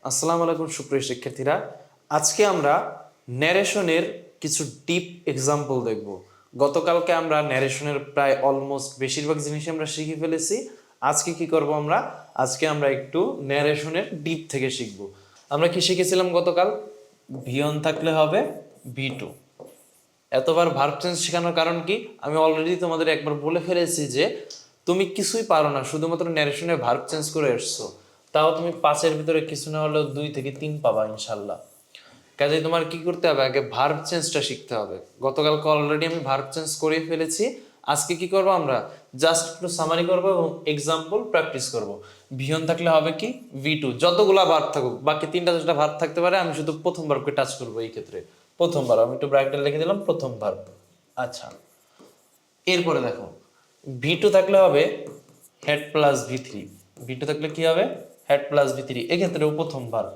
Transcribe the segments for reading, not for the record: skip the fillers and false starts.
আসসালামু আলাইকুম সুপ্রিয় শিক্ষার্থীরা। আজকে আমরা ন্যারেশনের কিছু ডিপ এক্সাম্পল দেখব। গতকালকে আমরা ন্যারেশনের প্রায় অলমোস্ট বেশিরভাগ জিনিস আমরা শিখে ফেলেছি। আজকে কি করব আমরা? আজকে আমরা একটু ন্যারেশনের ডিপ থেকে শিখব। আমরা কি শিখেছিলাম গতকাল? ভিয়ন থাকলে হবে ভি টু। এতবার ভার্ব চেঞ্জ শেখানোর কারণ কি? আমি অলরেডি তোমাদের একবার বলে ফেলেছি যে তুমি কিছুই পারো না, শুধুমাত্র ন্যারেশনে ভার্ব চেঞ্জ করে এসছো, তাও তুমি 5-এর ভিতরে কিছু না হলেও 2 থেকে 3 পাবা ইনশাল্লাহ। কাজে তোমার কি করতে হবে? আগে ভার্ব চেঞ্জটা শিখতে হবে। গতকালকে অলরেডি আমি ভার্ব চেঞ্জ করে ফেলেছি। আজকে কি করব আমরা? জাস্ট একটু সামারি করব এবং এক্সাম্পল প্র্যাকটিস করব। ভিয়ন থাকলে হবে কি ভি টু, যতগুলা ভার্ব থাকুক, বাকি 3টা ভার্ব থাকতে পারে, আমি শুধু প্রথম ভার্বকে টাচ করব। এই ক্ষেত্রে প্রথমবার আমি একটু ব্র্যাকেটে লিখে দিলাম প্রথম ভার্ব। আচ্ছা, এরপরে দেখো ভি টু থাকলে হবে head plus V three. V two থাকলে কি হবে? হেড প্লাস ভি থ্রি, এক্ষেত্রেও প্রথম ভার্ব।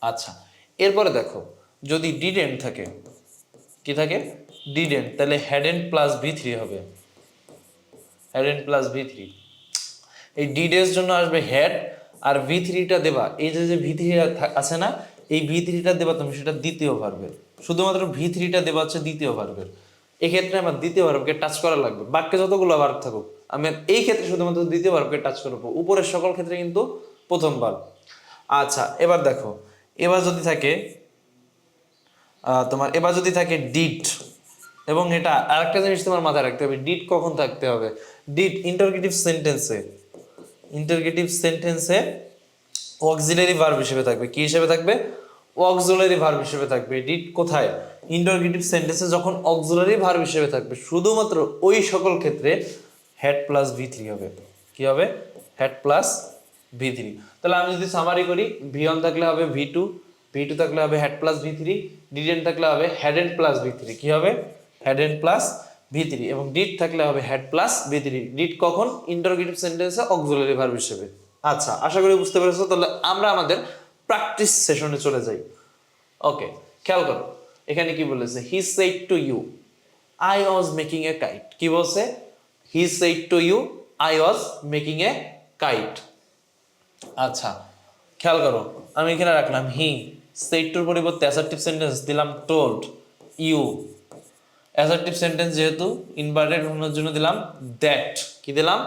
আচ্ছা, এরপরে দেখো যদি ডিডেন্ট থাকে, কি থাকে? ডিডেন্ট, তাহলে had and plus V three হবে। Head and plus V three, এই ডিডের জন্য আসবে হেড, আর ভি থ্রিটা দেবা, এই যে ভি থ্রি আছে না, এই ভি থ্রিটা দেবা তুমি, সেটা দ্বিতীয় ভার্বের। শুধুমাত্র ভি থ্রিটা দেবা হচ্ছে দ্বিতীয় ভার্বের। এক্ষেত্রে আমার দ্বিতীয় ভার্বকে টাচ করা লাগবে। বাক্যে যতগুলো ভার্ব থাকুক, আমি এই ক্ষেত্রে শুধুমাত্র দ্বিতীয় ভার্বকে টাচ করবো, উপরের সকল ক্ষেত্রে কিন্তু প্রথম ভার্ব। আচ্ছা, এবার দেখো, এবার যদি থাকে এবার যদি থাকে ডিড, এবং এটা আরেকটা জিনিস তোমার মাথায় রাখতে হবে, ডিড কখন থাকতে হবে? ডিড ইন্টারগেটিভ সেন্টেন্সে, ইন্টারগেটিভ সেন্টেন্সে অক্সিলারি ভার্ব হিসেবে থাকবে। কি হিসেবে থাকবে? অক্সিলারি ভার্ব হিসেবে থাকবে। ডিড কোথায়? ইন্টারগেটিভ সেন্টেন্সে যখন অক্সিলারি ভার্ব হিসেবে থাকবে, শুধুমাত্র ওই সকল ক্ষেত্রে হেড প্লাস ভি থ্রি হবে। কি হবে? Head plus V three. তাহলে আমি যদি সামারি করি, ভি ওয়ান থাকলে হবে ভি টু, ভি টু থাকলে হবে head plus V three, didn't থাকলে হবে head and plus V three. কি হবে? Head and plus V three. এবং ডিড থাকলে হবে head plus V three. Did কখন? ইন্টারগেটিভ সেন্টেন্সে অক্সিলারি ভার্ব হিসেবে। আচ্ছা, আশা করি বুঝতে পেরেছো। তাহলে আমরা আমাদের প্র্যাকটিস সেশনে চলে যাই। ওকে, খেয়াল করো এখানে কি বলেছে? He said to you I was making a kite. কি বলছে? He said to you I was making a kite. আচ্ছা, খেয়াল করো, আমি এখানে রাখলাম হি, সেড টুর পরিবর্তে অ্যাসার্টিভ সেন্টেন্স দিলাম টোল্ড ইউ। অ্যাসার্টিভ সেন্টেন্স যেহেতু ইনভার্টেড হওয়ার জন্য দিলাম দ্যাট। কি দিলাম?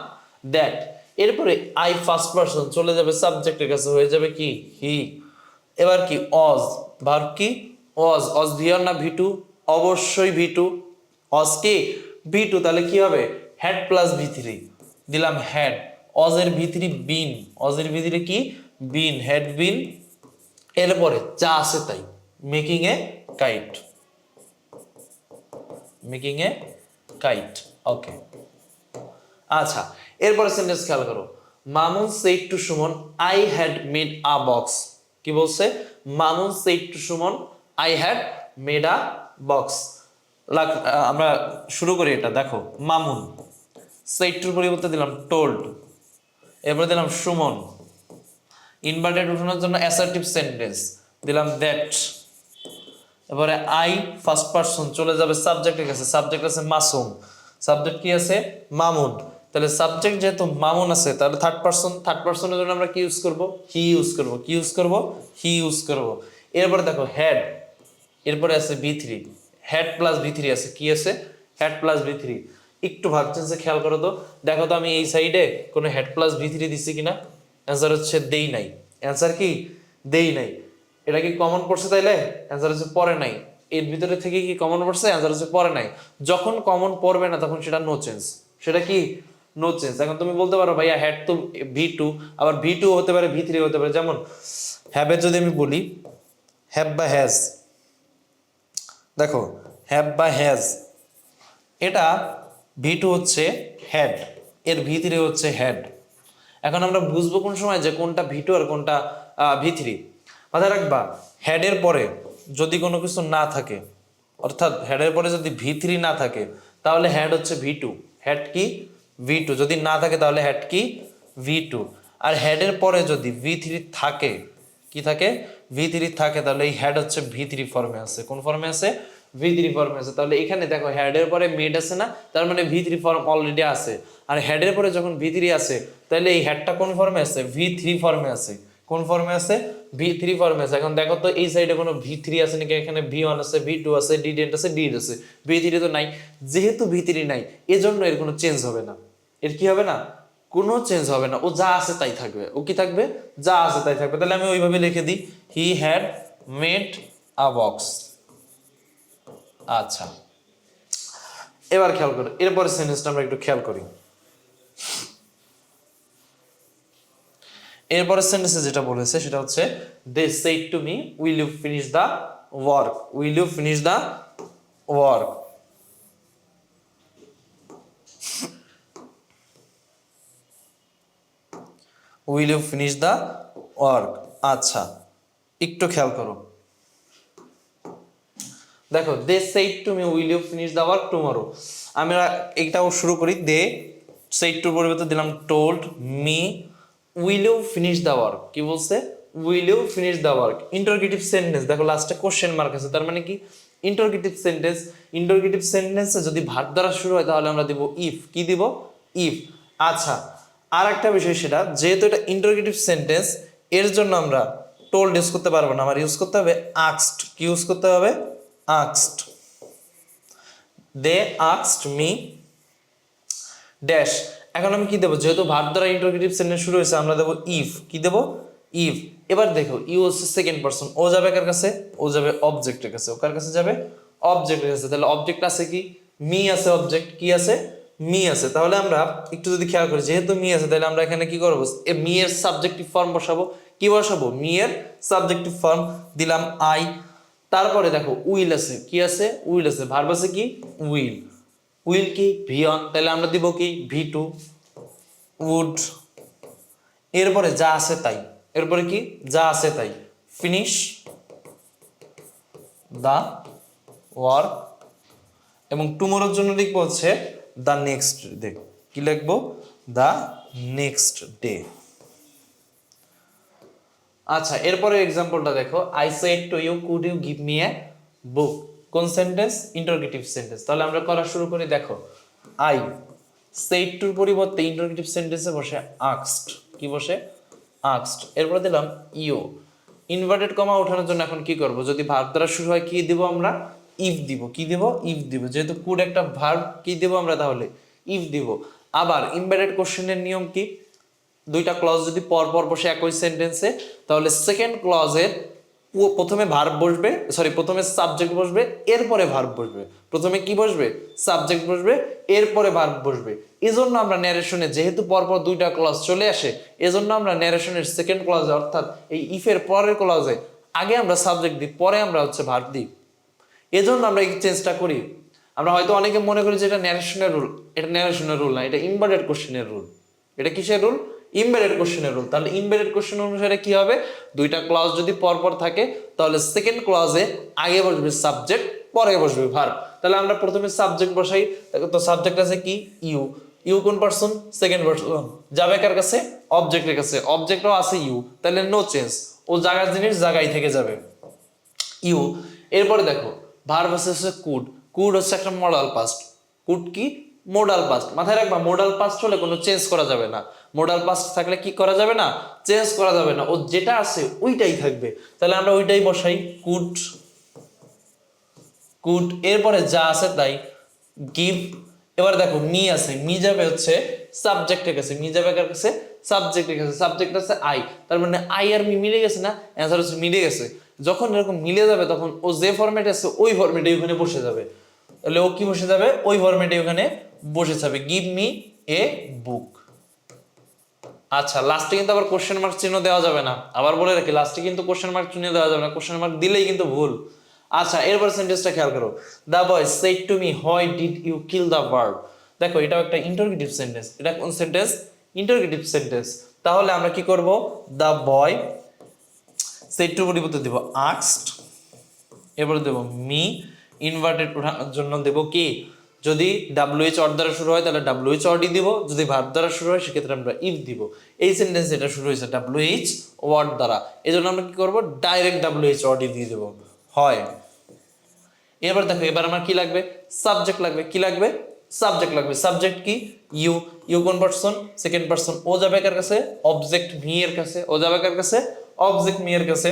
দ্যাট। এরপরে আই ফার্স্ট পারসন চলে যাবে সাবজেক্টের কাছে, হয়ে যাবে কি? হি। এবার কি? অজ, ভার্ব কি? অজ। অজ ভিআর না ভি টু? অবশ্যই ভি টু। অজ কি? V two. তাহলে কি হবে? Head plus V three. দিলাম হেড। অজের ভি থ্রি বিন। অজের ভি থ্রি কি? বিন। Had been. এরপরে যা আছে তাই, making a kite. Making a kite. Okay. আচ্ছা, এরপরে সেন্টেন্স খেয়াল করো। Mamun said to Suman I had made a box. কি বলছে? Mamun said to Suman I had made a box. আমরা শুরু করি এটা। দেখো, মামুন, সেড টুর পরিবর্তে দিলাম টোল্ড, এরপরে দিলাম সুমন, ইনভার্টেড উঠানোর জন্য অ্যাসার্টিভ সেন্টেন্স দিলাম দ্যাট। এবারে আই ফার্স্ট পারসন চলে যাবে সাবজেক্টের কাছে, সাবজেক্ট আছে মাসুম, সাবজেক্ট কি আছে? মামুন। তাহলে সাবজেক্ট যেহেতু মামুন আছে, তাহলে থার্ড পারসন, থার্ড পারসনের জন্য আমরা কি ইউজ করব? হি ইউজ করব। কি ইউজ করব? হি ইউজ করব। এরপরে দেখো হেড, এরপরে আছে V three, head plus V three আছে। কি আছে? Head plus V three. একটু ভাবছেন খেয়াল করো তো, দেখো তো আমি এই সাইডে কোনো হেড প্লাস ভি থ্রি দিছি কিনা? অ্যান্সার হচ্ছে দেই নাই। অ্যান্সার কি? দেই নাই। এটা কি কমন পড়ছে? তাইলে অ্যান্সার হচ্ছে পড়ে নাই। এর ভিতরে থেকে কি কমন পড়ছে? অ্যান্সার হচ্ছে পড়ে নাই। যখন কমন পড়বে না, তখন সেটা নো চেঞ্জ। সেটা কি? No change. এখন তুমি বলতে পারো ভাইয়া হ্যাড তো ভি টু, আবার ভি টু হতে পারে, ভি থ্রি হতে পারে। যেমন হ্যাবের যদি আমি বলি, হ্যাভ বা হ্যাজ, দেখো হ্যাভ বা হ্যাজ, এটা ভি টু হচ্ছে হেড, এর ভি থ্রি হচ্ছে হেড। এখন আমরা বুঝবো কোন সময় যে কোনটা ভি টু আর কোনটা ভি থ্রি? মাথায় রাখবা, হেডের পরে যদি কোনো কিছু না থাকে, অর্থাৎ হেডের পরে যদি ভি থ্রি না থাকে, তাহলে হেড হচ্ছে ভি টু। হেড কি? V two. যদি না থাকে তাহলে হেড কি? V two. আর হেডের পরে যদি ভি থ্রি থাকে, কি থাকে? ভি থ্রি থাকে, তাহলে এই হেড হচ্ছে ভি থ্রি ফর্মে আছে। কোন ফর্মে আছে? V3 ফর্মে আছে। তাহলে এখানে দেখো হেডের পরে মেড আছে না, তার মানে V3 ফর্ম অলরেডি আছে। আর হেডের পরে যখন V3 আছে তাহলে এই হেডটা কোন ফর্মে আছে? V3 ফর্মে আছে। কোন ফর্মে আছে? V3 ফর্মে আছে। এখন দেখো তো এই সাইডে কোনো V3 আছে নাকি? এখানে V1 আছে, V2 আছে, D10 আছে, D আছে, V3 তো নাই। যেহেতু V3 নাই এজন্য এর কোনো চেঞ্জ হবে না। এর কি হবে না? কোনো চেঞ্জ হবে না, ও যা আছে তাই থাকবে। ও কি থাকবে? যা আছে তাই থাকবে। তাহলে আমি ওইভাবে লিখে দিই, he had made a box. আচ্ছা, এবার খেয়াল করো, এরপরে সেন্টেন্সটা আমরা একটু খেয়াল করি। এরপরে সেন্টেন্সে যেটা বলেছে সেটা হচ্ছে they said to me will you finish the work, will you finish the work. Will you finish the work. আচ্ছা, একটু খেয়াল করো, দেখো they said to me will you finish the work tomorrow. আমরা এইটাও শুরু করি, দে সেড টুর পরিবর্তে দিলাম told me will you finish the work. কি বলছে? Will you finish the work. Interrogative sentence, দেখো লাস্টে কোশ্চেন মার্ক আছে, তার মানে কি? Interrogative sentence. ইন্টারোগেটিভ সেন্টেন্সে যদি ভার্ব দ্বারা শুরু হয় তাহলে আমরা দিব ইফ। কি দিব? ইফ। আচ্ছা, আর একটা বিষয়, সেটা যেহেতু এটা ইন্টারোগেটিভ সেন্টেন্স এর জন্য আমরা টোল্ড ইউজ করতে পারবো না, আমার ইউজ করতে হবে আস্কড। কি ইউজ করতে হবে? asked. They asked me dash. এখন আমি কি দেবো? যেহেতু ভার্ব দ্বারা ইন্টারোগেটিভ সেন্টেন্স শুরু হয়েছে আমরা দেবো ইফ। কি দেবো? ইফ। এবার দেখো ইউ হচ্ছে সেকেন্ড পারসন, ও যাবে কার কাছে? ও যাবে অবজেক্টের কাছে। ও কার কাছে যাবে? অবজেক্টের কাছে। তাহলে অবজেক্ট আছে কি? মি আছে। অবজেক্ট কি আছে? মি আছে। তাহলে আমরা একটু যদি খেয়াল করি, যেহেতু মি আছে তাহলে আমরা এখানে কি করবো? মি এর সাবজেক্টিভ ফর্ম বসাবো। কি বসাবো? মি এর সাবজেক্টিভ ফর্ম দিলাম আই। তারপরে দেখো উইল আছে। কি আছে? উইল আছে। ভার্ব আছে কি? উইল। উইল কি? V1, তাহলে আমরা দিব কি? V2। উড। এরপরে যা আছে তাই। এরপরে কি? যা আছে তাই। Finish the work. এবং টুমোরোর জন্য লিখবো হচ্ছে দা নেক্সট ডে। কি লিখবো? The next day. আচ্ছা, এরপরে এক্সাম্পলটা দেখো, I said to you could you give me a book. কোন সেন্টেন্স? Interrogative sentence. তাহলে আমরা করা শুরু করি। দেখো আই সেড টুর পরিবর্তে ইন্টারোগেটিভ সেন্টেন্সে বসে আস্কড। কি বসে? আস্কড। এরপর দিলাম ইউ। ইনভার্টেড কমা ওঠানোর জন্য এখন কি করব? যদি ভার্ব দ্বারা শুরু হয় কি দিব আমরা? ইফ দিব। কি দিব? ইফ দিব। যেহেতু কুড একটা ভার্ব, কি দিব আমরা? তাহলে ইফ দিব। আবার ইমবেডেড কোশ্চেনের নিয়ম কি? দুইটা ক্লজ যদি পর পর বসে একই সেন্টেন্সে, তাহলে সেকেন্ড ক্লজের প্রথমে ভার্ব বসবে, সরি প্রথমে সাবজেক্ট বসবে, এরপরে ভার্ব বসবে। প্রথমে কি বসবে? সাবজেক্ট বসবে, এরপরে ভার্ব বসবে। এজন্য আমরা ন্যারেশনে, যেহেতু পরপর দুইটা ক্লজ চলে আসে, এজন্য আমরা ন্যারেশনের সেকেন্ড ক্লজে অর্থাৎ এই ইফের পরের ক্লজে আগে আমরা সাবজেক্ট দিই, পরে আমরা হচ্ছে ভার্ব দিই। এজন্য আমরা এই চেঞ্জটা করি। আমরা হয়তো অনেকে মনে করি যে এটা ন্যারেশনের রুল। এটা ন্যারেশনের রুল না, এটা ইমবেডেড কোশ্চেনের রুল। এটা কিসের রুল? ইমবেডেড কোশ্চেনের রুল। তাহলে ইমবেডেড কোশ্চেন অনুসারে কি হবে? দুইটা ক্লজ যদি পরপর থাকে তাহলে সেকেন্ড ক্লজে আগে বসবে সাবজেক্ট, পরে বসবে ভার্ব। তাহলে আমরা প্রথমে সাবজেক্ট বসাই। তো সাবজেক্ট আছে কি? ইউ। ইউ কোন পারসন? Second person. যাবে কার কাছে? অবজেক্টের কাছে। অবজেক্টও আছে ইউ, তাহলে নো চেঞ্জ, ও জায়গার জিনিস জায়গায় থেকে যাবে ইউ। এরপরে দেখো ভার্ব হচ্ছে কুড। কুড হচ্ছে একটা মডাল পাস্ট। কুড কি? Modal past. মাথায় রাখবা, মোডাল পাস্ট হলে কোনো চেঞ্জ করা যাবে না। মোডাল পাস্ট থাকলে কি করা যাবে না? চেঞ্জ করা যাবে না, ও যেটা আছে ওইটাই থাকবে। তাহলে আমরা ওইটাই বসাই, কুড। কুড। এরপরে যা আছে তাই, গিভ। এবার দেখো মি আছে, মি যাবে হচ্ছে সাবজেক্টের কাছে। মি যাবে কার কাছে? সাবজেক্টের কাছে। সাবজেক্ট আছে আই, তার মানে আই আর মি মিলে গেছে না? অ্যান্সার হচ্ছে মিলে গেছে। যখন এরকম মিলে যাবে তখন ও যে ফরম্যাটে আছে ওই ফরম্যাটে ওখানে বসে যাবে। তাহলে ও কি বসে যাবে? ওই ফরম্যাটে ওখানে বসে যাবে, গিভ মি এ বুক। আচ্ছা, লাস্টে কিন্তু আবার কোশ্চেন মার্ক চিহ্ন দেওয়া যাবে না। আবার বলে রাখি, লাস্টে কিন্তু কোশ্চেন মার্ক চিহ্ন দেওয়া যাবে না। কোশ্চেন মার্ক দিলেই কিন্তু ভুল। আচ্ছা, এরপর সেন্টেন্সটা খেয়াল করো, the boy said to me why did you kill the bird. দেখো এটাও একটা ইন্টারোগেটিভ সেন্টেন্স। এটা কোন সেন্টেন্স? Interrogative sentence. তাহলে আমরা কি করব? দ্য বয় সেড টু পরিবর্তে দেব আস্কড, এরপর দেব মি। ইনভার্টেড ওঠানোর জন্য দেব কি? যদি WH অর দ্বারা শুরু হয় তাহলে WH অরই দিব, যদি ভার্ব দ্বারা শুরু হয় সেক্ষেত্রে আমরা ইফ দিব। এই সেন্টেন্স এটা শুরু হয়েছে WH ওয়ার্ড দ্বারা, এই জন্য আমরা কি করবো? ডাইরেক্ট WH অরই দিয়ে দেবো। হয় এবার দেখো এবার আমার কি লাগবে, সাবজেক্ট লাগবে। কি লাগবে, সাবজেক্ট লাগবে। সাবজেক্ট কি, ইউ। ইউ কোন পারসন, সেকেন্ড পারসন। ও যাবে কার কাছে, অবজেক্ট মি এর কাছে। ও যাবে কার কাছে, অবজেক্ট মি এর কাছে।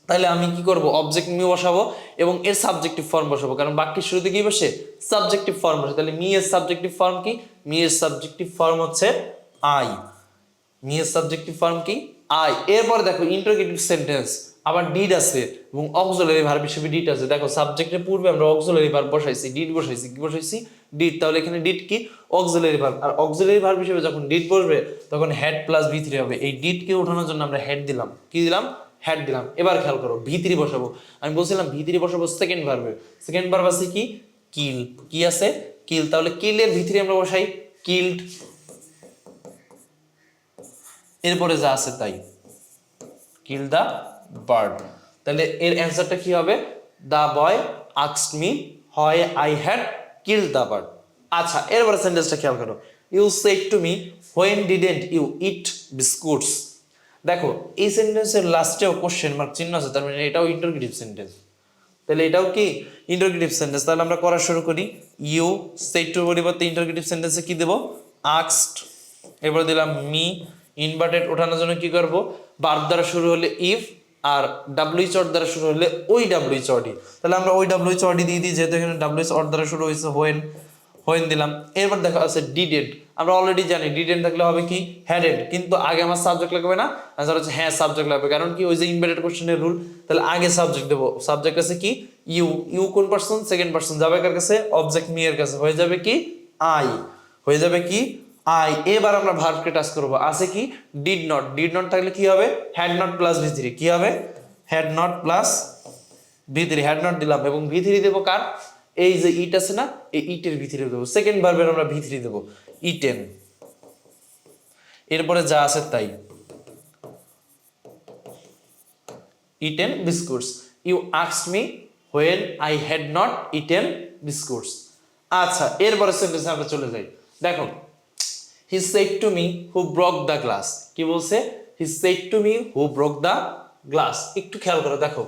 তাহলে আমি কি করব, অবজেক্ট মি বসাবো এবং এর সাবজেক্টিভ ফর্ম বসাবো, কারণ বাক্যের শুরুতে কি বসে, সাবজেক্টিভ ফর্ম বসে। তাহলে মি এর সাবজেক্টিভ ফর্ম কি, মি এর সাবজেক্টিভ ফর্ম হচ্ছে আই। মি এর সাবজেক্টিভ ফর্ম কি, আই। এরপর দেখো ইন্টারোগেটিভ সেন্টেন্স, আবার ডিড আছে এবং অক্সিলারি ভার্ব হিসেবে ডিড আছে। দেখো সাবজেক্টের পূর্বে আমরা অক্সিলারি ভার্ব বসাইছি, ডিড বসাইছি। কি বসাইছি, ডিড। তাহলে এখানে ডিড কি, অক্সিলারি ভার্ব। আর অক্সিলারি ভার্ব হিসেবে যখন ডিড বসবে তখন হেড প্লাস ভি থ্রি হবে। এই ডিড কে ওঠানোর জন্য আমরা হেড দিলাম। কি দিলাম, হেড দিলাম। এবার খেয়াল করো ভি থ্রি বসাবো। আমি বলছিলাম ভি থ্রি বসাবো সেকেন্ড ভার্বে। সেকেন্ড ভার্ব আছে কি, কিল। কি আছে, কিল। তাহলে কিল এর ভি থ্রি আমরা বসাই কিলড। এরপরে যা আছে তাই, কিল দা বার্ড। তাহলে এর অ্যান্সারটা কি হবে, the boy asked me why I had killed the bird. আচ্ছা এরপরে সেন্টেন্সটা খেয়াল করো, you said to me when didn't you eat biscuits. দেখো এই সেন্টেন্সের লাস্টেও কোশ্চেন মার্ক চিহ্ন আছে, তার মানে এটাও ইন্টারোগেটিভ সেন্টেন্স। তাহলে এটাও কি ইন্টারোগেটিভ সেন্টেন্স। তাহলে আমরা করা শুরু করি, ইউ সেড টু পরিবর্তে ইন্টারোগেটিভ সেন্টেন্সে কি দেব, আস্কড। এবার দিলাম মি। ইনভার্টেড ওঠানোর জন্য কি করব, ভার্ব দ্বারা শুরু হলে ইফ, আর ডাব্লিউ চট দ্বারা শুরু হলে ওই ডাব্লিউ চটি। তাহলে আমরা ওই ডাব্লিউ চটি দিয়ে দিই, যেহেতু এখানে ডাব্লিউ চট দ্বারা শুরু হয়েছে হোয়েন, হোয়েন দিলাম। এরপর দেখা আছে ডিডেন্ট। আমরা অলরেডি জানি ডিডেন্ট থাকলে হবে কি, হ্যাডেড। কিন্তু আগে আমার সাবজেক্ট লাগবে না, আনসার হচ্ছে হ্যাঁ সাবজেক্ট লাগবে। কারণ কি, ওই যে ইনভার্টেড কোশ্চেনের রুল। তাহলে আগে সাবজেক্ট দেবো। সাবজেক্ট আছে কি, ইউ। ইউ কোন পারসন, সেকেন্ড পারসন। যাবে কার কাছে, অবজেক্ট মি এর কাছে। হয়ে যাবে কি, আই। হয়ে যাবে কি, আই। এবার আমরা ভার্বকে টাচ করব। আছে কি, ডিড নট। ডিড নট থাকলে কি হবে, had not plus V three. কি হবে, had not plus V three. Had not দিলাম এবং ভি থ্রি দেবো কার, এই যে ইট আছে না, এই ইটের ভি থ্রি দেবো। সেকেন্ড ভার্বের আমরা ভি থ্রি দেবো, ইটেন। এরপরে যা আছে তাই, eaten biscuits. You asked me when I had not eaten biscuits. আচ্ছা এরপরে সেন্টেন্সে আমরা চলে যাই। দেখো he said to me who broke the glass. কি বলছে, he said to me who broke the glass. একটু খেয়াল করো, দেখো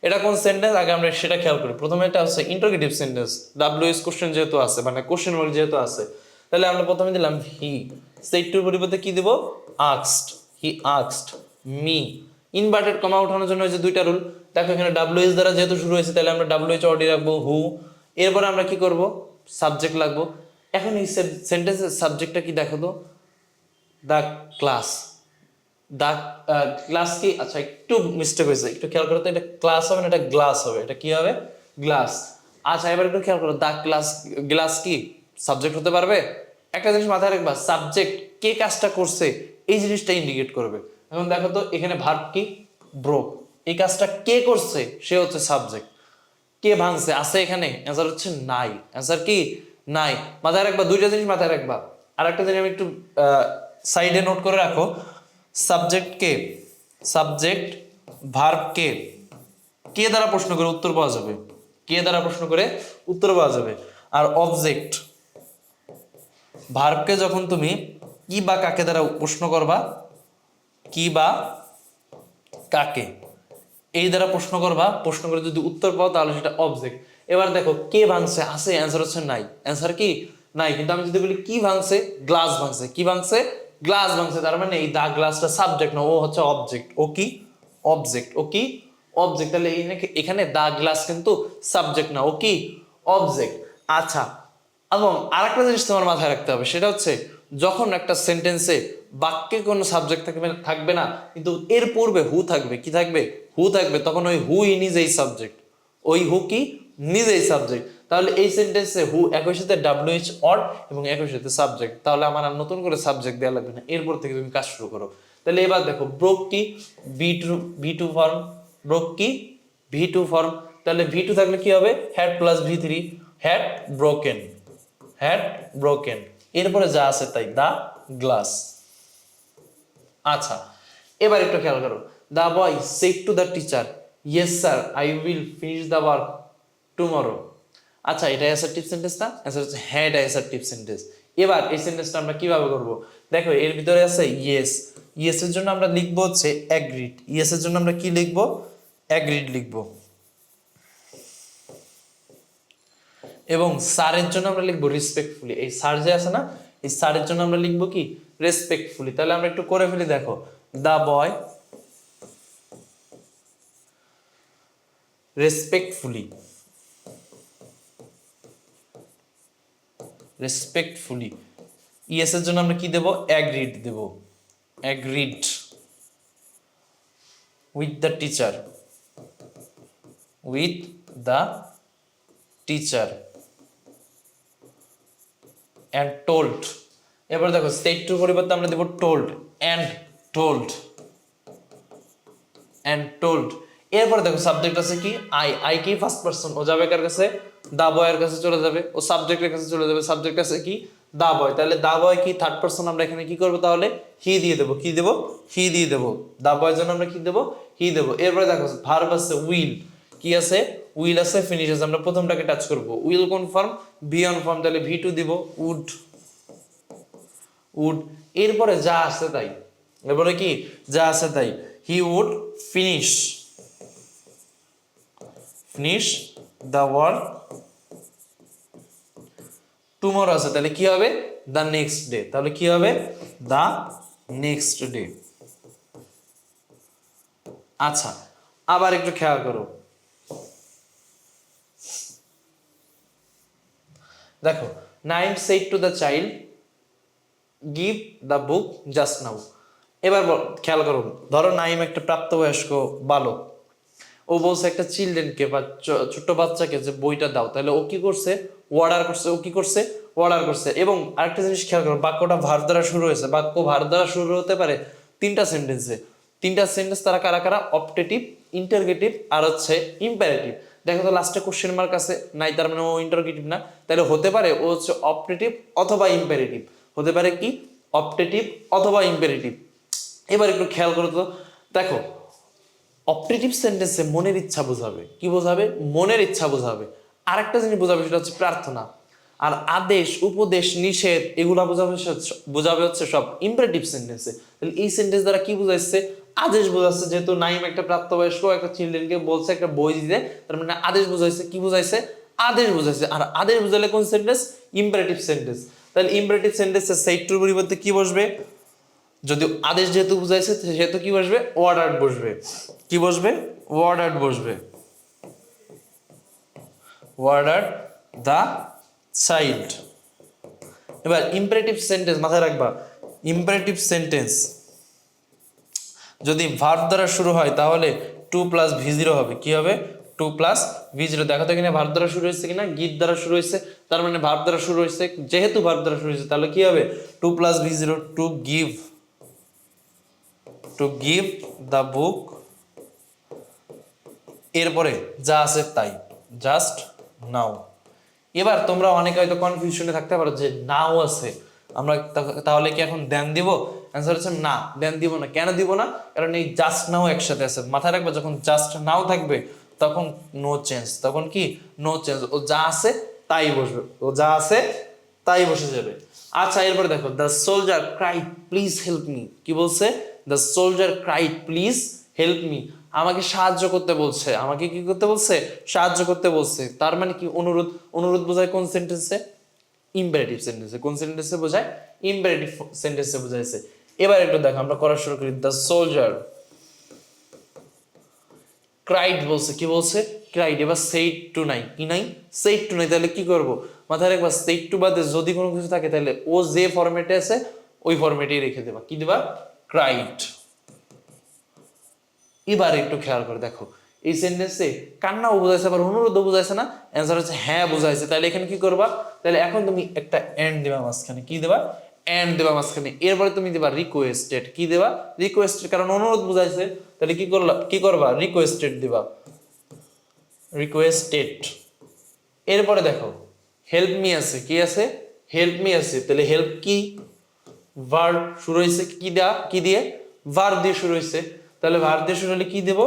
এটা কোন সেন্টেন্স, আগে আমরা সেটা খেয়াল করি। প্রথমে এটা হচ্ছে ইন্টারোগেটিভ সেন্টেন্স, ডাব্লিউএস কোশ্চেন যেহেতু আছে, মানে কোশ্চেন ওয়ার্ড যেহেতু আছে, তাহলে আমরা প্রথমে দিলাম হি। সেড টুর পরিবর্তে কি দেব, asked. He asked me. Inverted comma ওঠানোর জন্য যে দুইটা রুল। দেখো এখানে ডাব্লিউএস দ্বারা যেহেতু শুরু হয়েছে, তাহলে আমরা ডাব্লিউএইচ অডি রাখবো, হু। এরপরে আমরা কি করব, সাবজেক্ট লাগবো। এখন এই সেন্টেন্সের সাবজেক্টটা কি দেখো তো, দ্য ক্লাস। দা ক্লাস কি, আচ্ছা একটু মিস্টেক হয়েছে, একটু খেয়াল করো তো। এটা ক্লাস হবে না, এটা গ্লাস হবে। এটা কি হবে, গ্লাস। আচ্ছা এবার একটু খেয়াল করো, দা ক্লাস, গ্লাস কি সাবজেক্ট হতে পারবে? একটা জিনিস মাথায় রাখবা, সাবজেক্ট কে কাজটা করছে এই জিনিসটা ইন্ডিকেট করবে। এখন দেখো তো এখানে ভার্ব কি, ব্রোক। এই কাজটা কে করছে, সে হচ্ছে সাবজেক্ট। কে ভাঙছে আছে এখানে, অ্যান্সার হচ্ছে নাই। অ্যান্সার কি, নাই। মাথায় রাখবা, দুইটা জিনিস মাথায় রাখবা। আর একটা জিনিস আমি একটু সাইডে নোট করে রাখো, সাবজেক্ট কে, সাবজেক্ট ভার্ব কে, কে দ্বারা প্রশ্ন করে উত্তর পাওয়া যাবে, কে দ্বারা প্রশ্ন করে উত্তর পাওয়া যাবে। আর অবজেক্ট ভার্বকে যখন তুমি কি বা কাকে দ্বারা প্রশ্ন করবা, কি বা কাকে এই দ্বারা প্রশ্ন করবা, প্রশ্ন করে যদি উত্তর পাও তাহলে সেটা অবজেক্ট। এবার দেখো কে ভাঙছে আছে, অ্যান্সার হচ্ছে নাই। অ্যান্সার কি, নাই। কিন্তু আমি যদি বলি কি ভাঙছে, গ্লাস ভাঙছে। কি ভাঙছে, গ্লাস ভাঙছে। তার মানে এই দা গ্লাসটা সাবজেক্ট না, ও হচ্ছে অবজেক্ট। ও কি, অবজেক্ট। ও কি, অবজেক্ট। তাহলে এখানে দা গ্লাস কিন্তু সাবজেক্ট না, ও কি, অবজেক্ট। আচ্ছা এবং আরেকটা জিনিস তোমার মাথায় রাখতে হবে, সেটা হচ্ছে যখন একটা সেন্টেন্সে বাক্যে কোনো সাবজেক্ট থাকবে না, কিন্তু এর পূর্বে হু থাকবে। কি থাকবে, হু থাকবে, তখন ওই হু ই নিজেই সাবজেক্ট। ওই হু কি, নিজেই সাবজেক্ট। তাহলে এই সেন্টেন্সে হু একই সাথে ডাব্লিউএইচ অর এবং একই সাথে সাবজেক্ট। তাহলে আমার আর নতুন করে সাবজেক্ট দেওয়া লাগবে না, এরপর থেকে তুমি কাজ শুরু করো। তাহলে এবার দেখো ব্রোক কি, ভি টু ফর্ম। ব্রোক কি, ভি টু ফর্ম। তাহলে ভি টু থাকলে কি হবে, had plus V three, had broken, had broken. এরপরে যা আছে তাই, দা গ্লাস। আচ্ছা এবার একটু খেয়াল করো, the boy said to the teacher yes sir I will finish the work tomorrow. আচ্ছা এটা অ্যাসার্টিভ সেন্টেন্স না, অ্যান্সার হচ্ছে হ্যাঁ, এটা অ্যাসার্টিভ সেন্টেন্স। এবার এই সেন্টেন্সটা আমরা কিভাবে করব, দেখো এর ভিতরে আছে ইয়েস। ইয়েস এর জন্য আমরা লিখবো হচ্ছে অ্যাগ্রিড। ইয়েস এর জন্য আমরা কি লিখবো, অ্যাগ্রিড লিখবো। এবং স্যারের জন্য আমরা লিখবো রেসপেক্টফুলি। এই স্যার যে আছে না, এই স্যারের জন্য আমরা লিখবো কি রেসপেক্টফুলি। তাহলে আমরা একটু করে ফেলি, দেখো the boy respectfully, respectfully. Yes এর জন্য আমরা কি দেব, অ্যাগ্রিড দেব, agreed with the teacher, with the teacher and told. এবার দেখো স্টেট টুর পরিবর্তে আমরা দেব told, and told, and told. এরপরে দেখো সাবজেক্ট আছে কি আই কি ফার্স্ট পারসন, ও যাবে কার কাছে, দা বয়ের কাছে চলে যাবে, ও সাবজেক্টের কাছে চলে যাবে, সাবজেক্ট আছে কি দা বয়, তাহলে দা বয় কি থার্ড পারসন, আমরা এখানে কি করবো তাহলে হি দিয়ে দেবো, কি দেবো হি দিয়ে দেবো, দা বয়ের জন্য আমরা কি দেবো হি দেবো। এরপরে দেখো ভার্ব আছে উইল, কি আছে উইল আছে, ফিনিশ আছে, আমরা প্রথমটাকে টাচ করবো, উইল কোন ফর্ম বি অন ফর্ম, তাহলে ভি টু দিব, উড, উড। এরপরে যা আছে তাই, এরপরে কি যা আছে তাই, he would finish, finish the work tomorrow আছে, তাহলে কি হবে দ্য নেক্সট ডে, তাহলে কি হবে দ্য নেক্সট ডে। আচ্ছা আবার একটু খেয়াল করো, দেখো Naim shed to the child give the book just now. এবার খেয়াল করো, ধরো নাইম একটা প্রাপ্তবয়স্ক বালক, ও বলছে একটা চিলড্রেনকে বা ছোট্ট বাচ্চাকে যে বইটা দাও, তাহলে ও কি করছে অর্ডার করছে, ও কি করছে অর্ডার করছে। এবং আরেকটা জিনিস খেয়াল করো, বাক্যটা ভার্ব দ্বারা শুরু হয়েছে, বাক্য ভার্ব দ্বারা শুরু হতে পারে তিনটা সেন্টেন্সে, তিনটা সেন্টেন্স তারা কারা কারা, অপটেটিভ, ইন্টারগেটিভ আর হচ্ছে ইম্পারেটিভ। দেখো তো লাস্টে কোশ্চেন মার্ক আছে নাই, তার মানে ও ইন্টারগেটিভ না, তাহলে হতে পারে ও হচ্ছে অপটেটিভ অথবা ইম্পারেটিভ, হতে পারে কি অপটেটিভ অথবা ইম্পারেটিভ। এবার একটু খেয়াল করো তো, দেখো অপটেটিভ সেন্টেন্সে মনের ইচ্ছা বোঝাবে, কি বোঝাবে মনের ইচ্ছা বোঝাবে। আরেকটা জিনিস বোঝাবে সেটা হচ্ছে প্রার্থনা। আর আদেশ, উপদেশ, নিষেধ এগুলা বোঝাবে হচ্ছে সব ইম্পারেটিভ সেন্টেন্সে। তাহলে এই সেন্টেন্স দ্বারা কি বোঝাচ্ছে আদেশ বোঝাচ্ছে, যেহেতু নাইম একটা প্রাপ্তবয়স্ক একটা চিলড্রেনকে বলছে একটা বই দিতে, তার মানে আদেশ বোঝাইছে, কি বোঝাইছে আদেশ বোঝাইছে। আর আদেশ বোঝালে কোন সেন্টেন্স ইম্পারেটিভ সেন্টেন্স, তাহলে ইম্পারেটিভ সেন্টেন্সে সেড টুর পরিবর্তে কি বসবে, যদি আদেশ যেহেতু বুঝাইছে সেহেতু কি বসবে ওয়ার্ডার্ড বসবে, কি বসবে ওয়ার্ডার্ড বসবে, ওয়ার্ডার্ড দা চাইল্ড। এবার ইম্পারেটিভ সেন্টেন্স মাথায় রাখবা, ইম্পারেটিভ সেন্টেন্স যদি ভার্ব দ্বারা শুরু হয় তাহলে 2+V0 হবে, কি হবে 2+V0। দেখো তো এখানে ভার্ব দ্বারা শুরু হয়েছে কিনা, গিভ দ্বারা শুরু হয়েছে, তার মানে ভার্ব দ্বারা শুরু হয়েছে, যেহেতু ভার্ব দ্বারা শুরু হয়েছে তাহলে কি হবে 2+V0, to give, to give the book. এরপরে যা আছে তাই, জাস্ট নাও। এবার তোমরা অনেকে হয়তো কনফিউশনে থাকতে পারো যে নাও আছে, আমরা তাহলে কি এখন দেন দিব, অ্যান্সার হচ্ছে না, দেন দিব না। কেন দিব না, কারণ এই জাস্ট নাও একসাথে আছে। মাথায় রাখবে যখন জাস্ট নাও থাকবে তখন নো চেঞ্জ, তখন কি নো চেঞ্জ, ও যা আছে তাই বসবে, ও যা আছে তাই বসে যাবে। আচ্ছা এরপরে দেখো the soldier cried please help me, কি বলছে the soldier cried please help me, আমাকে সাহায্য করতে বলছে, আমাকে কি করতে বলছে সাহায্য করতে বলছে। তার মানে কি অনুরোধ, অনুরোধ বোঝায় কোন সেন্টেন্সে ইম্পারেটিভ সেন্টেন্সে, কোন সেন্টেন্সে বোঝায় ইম্পারেটিভ সেন্টেন্সে বোঝাইছে। এবার একটু দেখো আমরা করা শুরু করি, দ্য সোলজার ক্রাইড বলছে, কি বলছে ক্রাইড। এবার সেইড টু নাই, কি নাই সেইড টু নাই, তাহলে কি করব মাথায় রাখবা সেইড টু বাদে যদি কোনো কিছু থাকে তাহলে ও যে ফরম্যাটে আছে ওই ফরম্যাটেই রেখে দেবা, কি দেবা ক্রাইড। এবার একটু খেয়াল করে দেখো এই সেন্টেন্সে কান্নাও বোঝাইছে আবার অনুরোধও বোঝাইছে না, অ্যান্সার হচ্ছে হ্যাঁ বোঝাইছে। তাহলে এখানে কি করবা, তাহলে এখন তুমি একটা এন্ড দেবা মাঝখানে, কি দেবা এন্ড দেবা মাঝখানে। এরপরে তুমি দেবা রিকোয়েস্টেড, কি দেবা রিকোয়েস্টেড, কারণ অনুরোধ বোঝাইছে, তাহলে কি করবা রিকোয়েস্টেড দিবা, রিকোয়েস্টেড। এরপরে দেখো হেল্প মি আছে, কি আছে হেল্প মি আছে, তাহলে হেল্প কি ভার্ব শুরু হয়েছে কি দিয়ে ভার্ব দিয়ে শুরু হয়েছে, তাহলে ভার্ব দিয়ে শুরু হলে কি দেব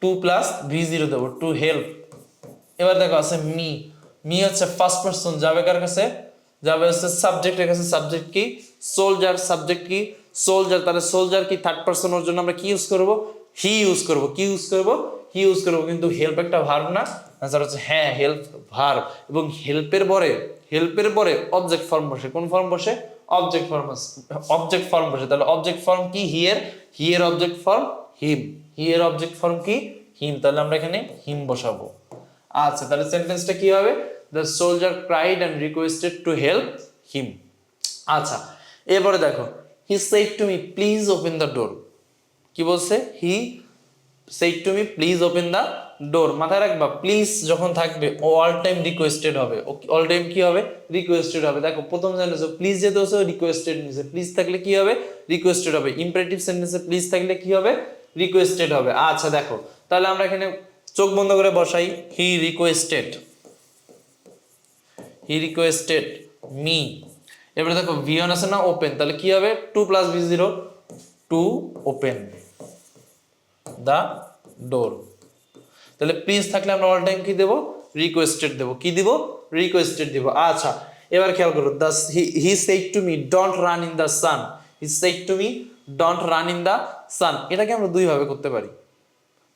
2+V0 দেবো, টু হেল্প। এবার দেখো আছে মি, মি হচ্ছে ফার্স্ট পারসন, যাবে কার কাছে যাবে হচ্ছে সাবজেক্টের কাছে, সাবজেক্ট কি সোলজার, সাবজেক্ট কি সোলজার, তাহলে সোলজার কি থার্ড পারসন, ওর জন্য আমরা কি ইউজ করব হি ইউজ করব, কি ইউজ করব হি ইউজ করব। কিন্তু হেল্প একটা ভার্ব না, অ্যান্সার হচ্ছে হ্যাঁ হেল্প ভার্ব, এবং হেল্পের পরে অবজেক্ট ফর্ম বসে। কোন ফর্ম বসে? অবজেক্ট ফর্ম বসে। তাহলে অবজেক্ট ফর্ম কি? হিয়ের অবজেক্ট ফর্ম হিম, হিয়ের অবজেক্ট ফর্ম কি? হিম। তাহলে আমরা এখানে হিম বসাবো। আচ্ছা, তাহলে সেন্টেন্সটা কি হবে? The soldier cried and requested to help him. আচ্ছা, এরপরে দেখো, he said to me please open the door. কি বলছে? He said to me please open the door. মাথায় রাখবা, প্লিজ যখন থাকবে অল টাইম রিকোয়েস্টেড হবে। অল টাইম কি হবে? রিকোয়েস্টেড হবে। দেখো প্রথম সেন্টেন্সে প্লিজ যেতে হচ্ছে রিকোয়েস্টেড নিছে, প্লিজ থাকলে কি হবে? রিকোয়েস্টেড হবে। ইম্পারেটিভ সেন্টেন্সে প্লিজ থাকলে কি হবে? রিকোয়েস্টেড হবে। আচ্ছা দেখো, তাহলে আমরা এখানে চোখ বন্ধ করে বসাই, হি রিকোয়েস্টেড মি। এবারে দেখো ভি1 আছে না, ওপেন, তাহলে কি হবে? 2 + v0, টু ওপেন দা ডোর। তাহলে প্লিজ থাকলে আমরা অল টাইম কি দেব? রিকোয়েস্টেড দেব। কি দিব? রিকোয়েস্টেড দিব। আচ্ছা, এবার খেয়াল করো, he said to me don't run in the sun. He said to me don't run in the sun. এটাকে আমরা দুই ভাবে করতে পারি,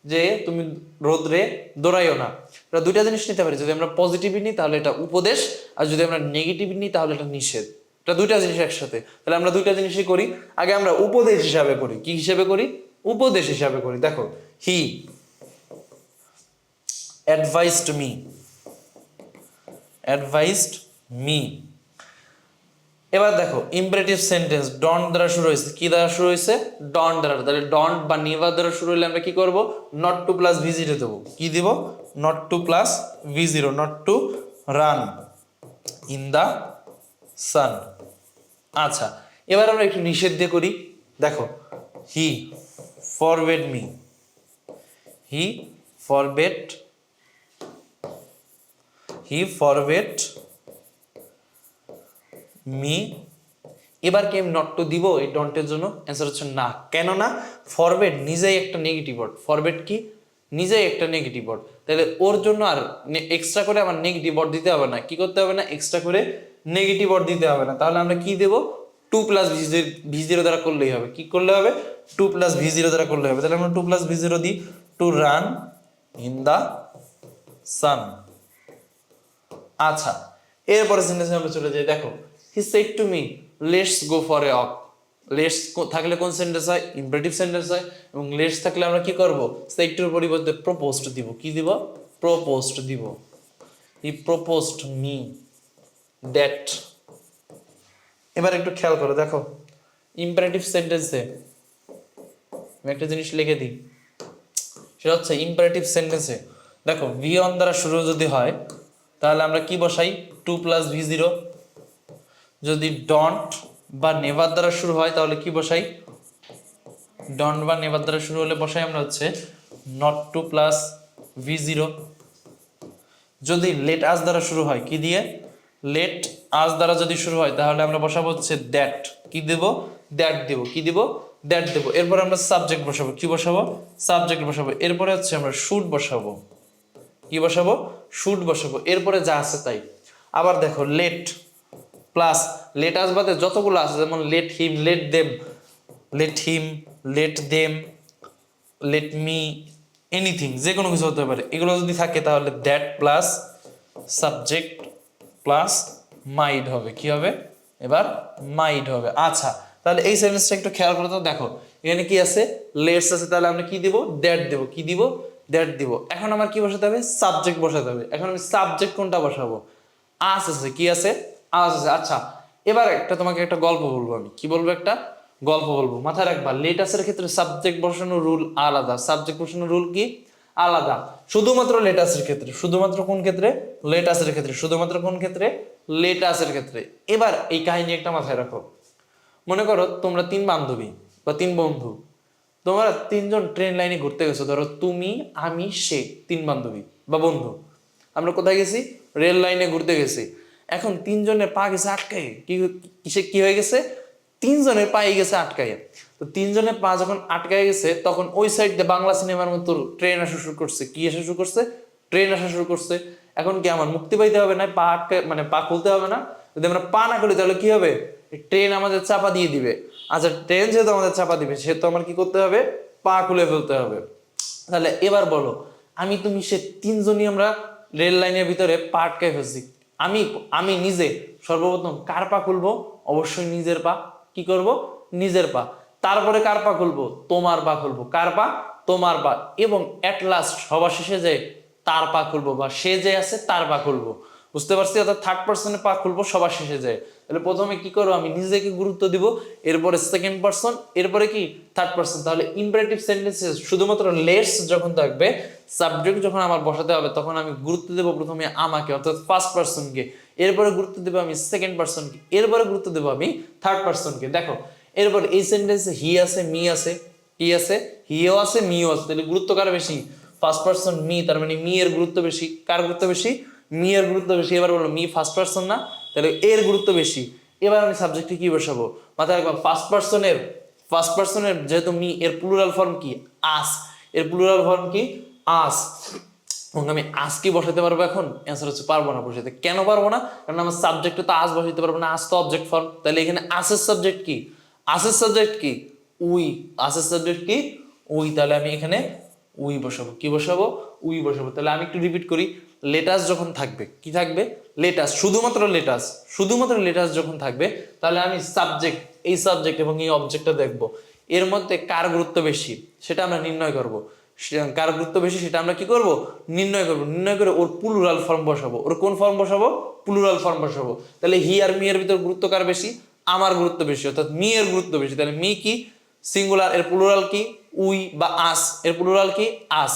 যে তুমি রোদ্রে দৌড়াইও না। এটা দুইটা জিনিস নিতে পারি। যদি আমরা পজিটিভ নিই তাহলে এটা উপদেশ, আর যদি আমরা নেগেটিভ নিই তাহলে এটা নিষেধ। এটা দুইটা জিনিস একসাথে। তাহলে আমরা দুইটা জিনিসই করি। আগে আমরা উপদেশ হিসাবে করি। কি হিসাবে করি? উপদেশ হিসাবে করি। দেখো, হি অ্যাডভাইসড মি। এবার দেখো ইম্পারেটিভ সেন্টেন্স ডন্ট দ্বারা শুরু হয়েছে। কি দ্বারা শুরু হয়েছে? ডন্ট দ্বারা। তাহলে ডন্ট বা নেভার দ্বারা শুরু হলে আমরা কি করব? নট টু প্লাস v0 দেবো। কি দিব? Not to plus v0, not to run in the sun. আচ্ছা, এবার আমরা একটু নিষেধ দিয়ে করি। দেখো, he forbade me, he forbade me. এবার কি আমি নট টু দিব এই ডন্টের জন্য? অ্যান্সার হচ্ছে না। কেন না? ফরবেড নিজেই একটা নেগেটিভ ওয়ার্ড। ফরবেড কি? নিজেই একটা নেগেটিভ ওয়ার্ড। তাহলে ওর জন্য আর এক্সট্রা করে আমার নেগেটিভ ওয়ার্ড দিতে হবে না। কি করতে হবে না? এক্সট্রা করে নেগেটিভ ওয়ার্ড দিতে হবে না। তাহলে আমরা কি দেব? 2 + v0 দ্বারা করলেই হবে। কি করলে হবে? 2 + v0 দ্বারা করলে হবে। তাহলে আমরা 2 + v0 দিই, two run in the sun. আচ্ছা, এরপরে সেন্টেন্সে আমরা চলে যাই। দেখো, he said to me let's go for a walk. Let's থাকলে কোন সেন্টেন্স হয়? ইম্পারেটিভ সেন্টেন্স হয়। এবং লেটস থাকলে আমরা কি করব? সেড টুর পরিবর্তে প্রপোজড দিব। কি দিব? প্রপোজড দিব। He proposed me that. এবার একটু খেয়াল করো, দেখো ইম্পারেটিভ সেন্টেন্সে আমি একটা জিনিস লিখে দিই। সেটা হচ্ছে ইম্পারেটিভ সেন্টেন্সে দেখো v1 দ্বারা শুরু যদি হয় তাহলে আমরা কি বসাই? 2 + v0। যদি ডন্ট বা নেভার দ্বারা শুরু হয় তাহলে কি বসাই? ডন্ট বা নেভার দ্বারা শুরু হলে বসাই আমরা হচ্ছে নট টু প্লাস v0। যদি লেট আস দ্বারা শুরু হয়, কি দিয়ে? লেট আস দ্বারা যদি শুরু হয় তাহলে আমরা বসাবো হচ্ছে দ্যাট। কি দেব? দ্যাট দেব। কি দেব? দ্যাট দেব। এরপর আমরা সাবজেক্ট বসাবো। কি বসাবো? সাবজেক্ট বসাবো। এরপরে হচ্ছে আমরা শুড বসাবো। কি বসাবো? শুড বসাবো। এরপরে যা আছে তাই। আবার দেখো, লেট প্লাস লেট আস বাদে যতগুলো আছে, যেমন let him, let them, let me, anything, যে কোনো কিছু হতে পারে। এগুলো যদি থাকে তাহলে দ্যাট প্লাস সাবজেক্ট প্লাস মাইড হবে। কি হবে? এবার মাইড হবে। আচ্ছা, তাহলে এই সেন্টেন্সটা একটু খেয়াল করে তো। দেখো এখানে কি আছে? লেটস আছে। তাহলে আমরা কি দিব? দ্যাট দেব। কি দিব? দ্যাট দিব। এখন আমার কি বসাতে হবে? সাবজেক্ট বসাতে হবে। এখন আমি সাবজেক্ট কোনটা বসাবো? আস আছে। কি আছে? আস আছে। আচ্ছা, এবার তোমাকে একটা গল্প বলবো আমি। কি বলবো? একটা গল্প বলবো। মাথায় রাখবা, লেটাসের ক্ষেত্রে সাবজেক্ট বসানোর রুল আলাদা। সাবজেক্ট বসানোর রুল কি? আলাদা। শুধুমাত্র লেটাসের ক্ষেত্রে। শুধুমাত্র কোন ক্ষেত্রে? লেটাসের ক্ষেত্রে। শুধুমাত্র কোন ক্ষেত্রে? লেটাসের ক্ষেত্রে। এবার এই কাহিনী একটা মাথায় রাখো। মনে করো তোমরা 3 বান্ধবী বা 3 বন্ধু, তোমরা 3 জন ট্রেন লাইনে ঘুরতে গেছো। ধরো তুমি, আমি, সে, 3 বান্ধবী বা বন্ধু। আমরা কোথায় গেছি? রেল লাইনে ঘুরতে গেছি। এখন 3 জনের পা গেছে আটকায়। কি হয়ে গেছে? 3 জনের পায়ে গেছে আটকায়। তো 3 জনের পা যখন আটকায় গেছে তখন ওই সাইড দিয়ে বাংলা সিনেমার মতো ট্রেন আসা শুরু করছে। কি আসা শুরু করছে? ট্রেন আসা শুরু করছে। এখন কি আমার মুক্তি পাইতে হবে না? পা আটকায়, মানে পা খুলতে হবে না? যদি আমরা পা না করি তাহলে কি হবে? ট্রেন আমাদের চাপা দিয়ে দিবে। আচ্ছা, ট্রেন যেহেতু আমাদের চাপা দিবে সেহেতু আমার কি করতে হবে? পা খুলে ফেলতে হবে। তাহলে এবার বলো, আমি, তুমি, সে 3 জনই আমরা রেল লাইনের ভিতরে পা আটকায় ফেলছি, আমি আমি নিজে সর্বপ্রথম কার পা খুলবো? অবশ্যই নিজের পা। কি করব? নিজের পা। তারপরে কার পা খুলবো? তোমার পা খুলবো। কার পা? তোমার পা। এবং এট লাস্ট সবার শেষে যে তার পা খুলবো, বা সে যে আছে তার পা খুলবো। বুঝতে পারছি? অর্থাৎ থার্ড পার্সনে পা খুলবো সবার শেষে যায়। তাহলে প্রথমে কি করবো? আমি নিজেকে গুরুত্ব দিব, এরপরে সেকেন্ড পার্সন, এরপরে কি থার্ড পার্সন। তাহলে ইম্পারেটিভ সেন্টেন্সে শুধুমাত্র লেটস যখন থাকবে, সাবজেক্ট যখন আমার বসাতে হবে, তখন আমি গুরুত্ব দেবো প্রথমে আমাকে, অর্থাৎ ফার্স্ট পার্সনকে, এরপরে গুরুত্ব দেবো আমি সেকেন্ড পার্সনকে, এরপরে গুরুত্ব দেবো আমি থার্ড পার্সনকে। দেখো এরপর এই সেন্টেন্সে হি আছে, মি আছে, কি আছে? হিও আছে, মিও আছে। তাহলে গুরুত্ব কার বেশি? ফার্স্ট পার্সন মি, তার মানে মি এর গুরুত্ব বেশি। কার গুরুত্ব বেশি? মি এর গুরুত্ব বেশি। এবার বলো মি ফার্স্ট পার্সন না, তাহলে এর গুরুত্ব বেশি। এবার আমি সাবজেক্টে কি বসাবো? মাথায় রাখবা ফার্স্ট পার্সনের যেহেতু মি, এর প্লুরাল ফর্ম কি? আস। এর প্লুরাল ফর্ম কি? আস। এবং আমি আজ কি বসাতে পারবো? এখন অ্যান্সার হচ্ছে পারবো না বসাতে। কেন পারবো না? কারণ আমার সাবজেক্টে তো আজ বসাতে পারবো না, আজ তো অবজেক্ট ফর্ম। তাহলে এখানে আসের সাবজেক্ট কি? আসের সাবজেক্ট কি? উই। আসের সাবজেক্ট কি? উই। তাহলে আমি এখানে উই বসাবো। কি বসাবো? উই বসাবো। তাহলে আমি একটু রিপিট করি। লেটাস যখন থাকবে, কি থাকবে? লেটাস, শুধুমাত্র লেটাস যখন থাকবে, তাহলে আমি সাবজেক্ট, এই সাবজেক্ট এবং এই অবজেক্টটা দেখবো, এর মধ্যে কার গুরুত্ব বেশি সেটা আমরা নির্ণয় করব। কার গুরুত্ব বেশি সেটা আমরা কি করব? নির্ণয় করব। নির্ণয় করে ওর প্লুরাল ফর্ম বসাবো। ওর কোন ফর্ম বসাবো? প্লুরাল ফর্ম বসাবো। তাহলে হি আর মি এর ভিতর গুরুত্ব কার বেশি? আমার গুরুত্ব বেশি, অর্থাৎ মি এর গুরুত্ব বেশি। তাহলে মি কি? সিঙ্গুলার, এর প্লুরাল কি? উই বা আস। এর প্লুরাল কি? আস।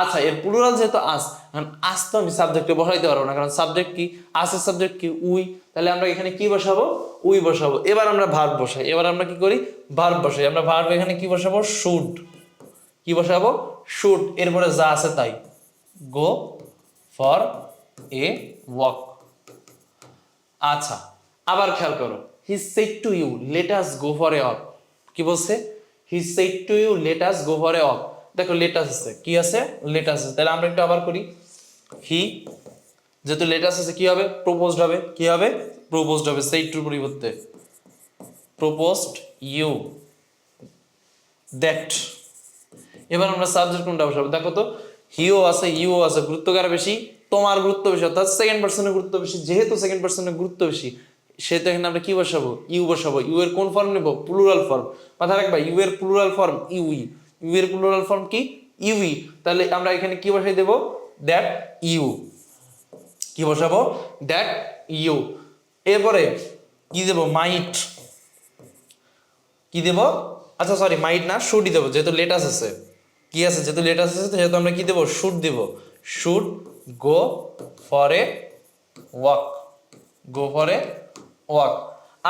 আচ্ছা, এর প্লুরাল যেহেতু আস, কারণ আস তো আমি সাবজেক্টে বসাইতে পারবো না, কারণ সাবজেক্ট কি? আসের সাবজেক্ট কি? উই। তাহলে আমরা এখানে কি বসাবো? উই বসাবো। এবার আমরা ভার্ব বসাই। এবার আমরা কি করি? ভার্ব বসাই। আমরা ভার্ব এখানে কি বসাবো? শুড। কি বসাবো? শুড। এরপরে যা আছে তাই, গো ফর এ ওয়াক। আচ্ছা, আবার খেয়াল করো, he said to you let us go for a walk. কি বলছে? He said to you let us go for a walk. দেখো লেটাস আছে, কি আছে? লেটাস আছে। তাহলে আমরা একটু আবার করি। হি, যেহেতু লেটাস আছে, কি হবে? প্রপোজড হবে। কি হবে? প্রপোজড হবে। সেড টুর পরিবর্তে প্রপোজড ইউ দ্যাট। এবার আমরা সাবজেক্ট কোনটা বসাবো? দেখো তো, হিও আছে, ইউ আছে, গুরুত্ব কার বেশি? তোমার গুরুত্ব বেশি, অর্থাৎ সেকেন্ড পার্সনের গুরুত্ব বেশি। যেহেতু সেকেন্ড পার্সনের গুরুত্ব বেশি, সেহেতু এখানে আমরা কি বসাবো? ইউ বসাবো। ইউ এর কোন ফর্ম নেব? Plural form. মাথায় রাখবা, ইউ এর প্লুরাল ফর্ম ইউই। ইউ এর প্লুরাল ফর্ম কি? ইউই। তাহলে আমরা এখানে কি বসাই দেব? That you. কি বসাবো? That you. এরপরে কি দেব? মাইট। কি দেব? আচ্ছা সরি, মাইট না, শুডই দেবো, যেহেতু লেটাস আছে। কি আছে? যেহেতু লেটাস আছে, যেহেতু আমরা কি দেবো? শুড দেব। Should go for a walk. Go for a walk.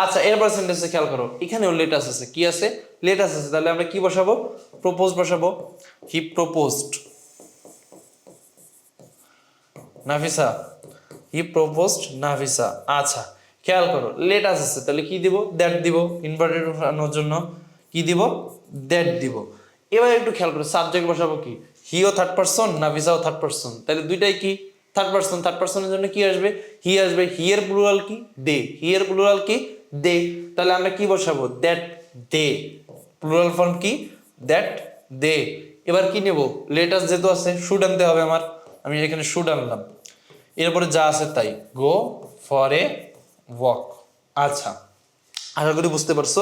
আচ্ছা, এরপর সেন্টেন্সে খেয়াল করো, এখানেও লেটাস আছে। কি আছে? লেটাস আছে। তাহলে আমরা কি বসাবো? প্রপোজ বসাবো। He proposed. Nafisa, he proposed Nafisa. আচ্ছা, খেয়াল করো, লেটাস আছে, তাহলে কি দিব? দ্যাট দিব। ইনভার্টেড আনার জন্য কি দিব? দ্যাট দিব। এবার একটু খেয়াল করো, সাবজেক্ট বসাবো কি? হিও থার্ড পারসন, নাফিসাও থার্ড পারসন। তাহলে দুইটাই কি? Third person. থার্ড পারসনের জন্য কি আসবে? হি আসবে। হি এর প্লুরাল কি? দে। হি এর প্লুরাল কি? দে। তাহলে আমরা কি বসাবো? That they. প্লুরাল ফর্ম কি? That they. এবার কি নেব? লেটাস যেহেতু আছে, শুড আনতে হবে আমার। আমি এখানে শুড আনলাম। এরপরে যা আছে তাই, গো ফর এ ওয়াক। আচ্ছা, আশা করি বুঝতে পারছো।